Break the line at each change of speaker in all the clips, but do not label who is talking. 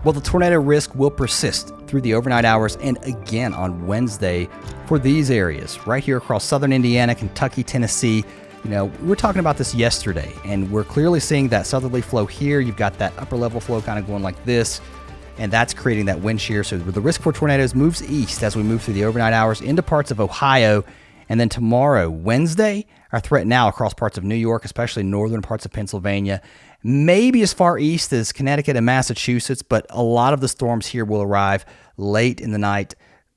Well, the tornado risk will persist through the overnight hours and again on Wednesday for these areas right here across southern Indiana, Kentucky, Tennessee. You know, we were talking about this yesterday, and we're clearly seeing that southerly flow here. You've got that upper level flow kind of going like this, and that's creating that wind shear. So the risk for tornadoes moves east as we move through the overnight hours into parts of Ohio. And then tomorrow, Wednesday, our threat now across parts of New York, especially northern parts of Pennsylvania, maybe as far east as Connecticut and Massachusetts, but a lot of the storms here will arrive late in the night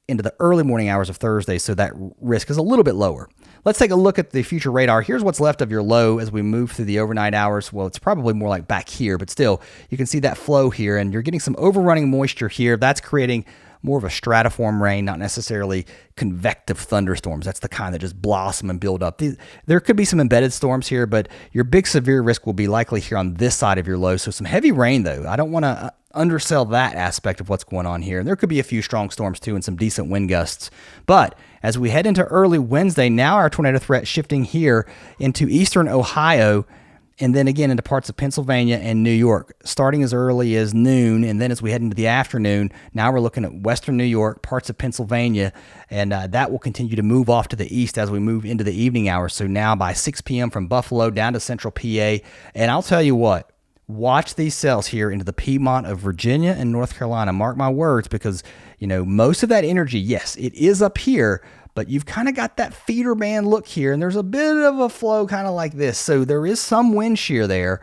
into the early morning hours of Thursday, so that risk is a little bit lower. Let's take a look at the future radar. Here's what's left of your low as we move through the overnight hours. Well, it's probably more like back here, but still, you can see that flow here, and you're getting some overrunning moisture here. That's creating more of a stratiform rain, not necessarily convective thunderstorms. That's the kind that just blossom and build up. There could be some embedded storms here, but your big severe risk will be likely here on this side of your low. So some heavy rain, though. I don't want to undersell that aspect of what's going on here. And there could be a few strong storms, too, and some decent wind gusts. But as we head into early Wednesday, now our tornado threat shifting here into eastern Ohio, and then again into parts of Pennsylvania and New York, starting as early as noon. And then as we head into the afternoon, now we're looking at western New York, parts of Pennsylvania, and that will continue to move off to the east as we move into the evening hours. So now by 6 p.m. from Buffalo down to central PA. And I'll tell you what, watch these cells here into the Piedmont of Virginia and North Carolina. Mark my words, because, you know, most of that energy, yes, it is up here, but you've kind of got that feeder band look here, and there's a bit of a flow kind of like this. So there is some wind shear there.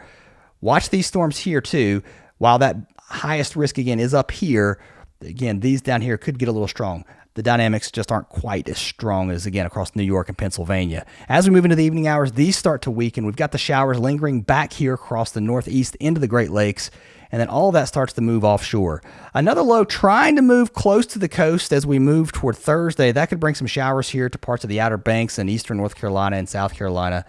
Watch these storms here too. While that highest risk again is up here, again, these down here could get a little strong. The dynamics just aren't quite as strong as, again, across New York and Pennsylvania. As we move into the evening hours, these start to weaken. We've got the showers lingering back here across the northeast into the Great Lakes, and then all that starts to move offshore. Another low trying to move close to the coast as we move toward Thursday. That could bring some showers here to parts of the Outer Banks and eastern North Carolina and South Carolina.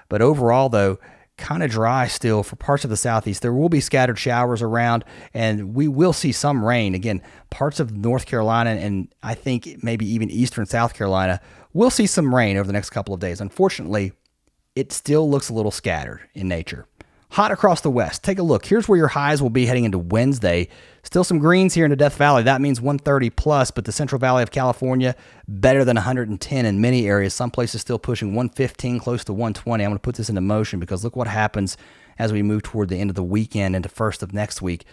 But overall, though, kind of dry still for parts of the southeast. There will be scattered showers around, and we will see some rain. Again, parts of North Carolina and I think maybe even eastern South Carolina will see some rain over the next couple of days. Unfortunately, it still looks a little scattered in nature. Hot across the west. Take a look. Here's where your highs will be heading into Wednesday. Still some greens here in the Death Valley. That means 130 plus, but the Central Valley of California, better than 110 in many areas. Some places still pushing 115, close to 120. I'm going to put this into motion because look what happens as we move toward the end of the weekend into first of next week.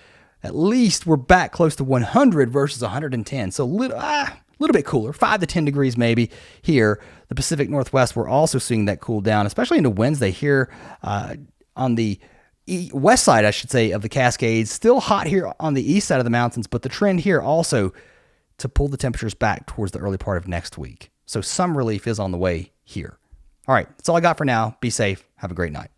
At least we're back close to 100 versus 110. So a little bit cooler, 5 to 10 degrees maybe here. The Pacific Northwest, we're also seeing that cool down, especially into Wednesday here on the west side, I should say, of the Cascades. Still hot here on the east side of the mountains, but the trend here also to pull the temperatures back towards the early part of next week. So some relief is on the way here. All right, that's all I got for now. Be safe. Have a great night.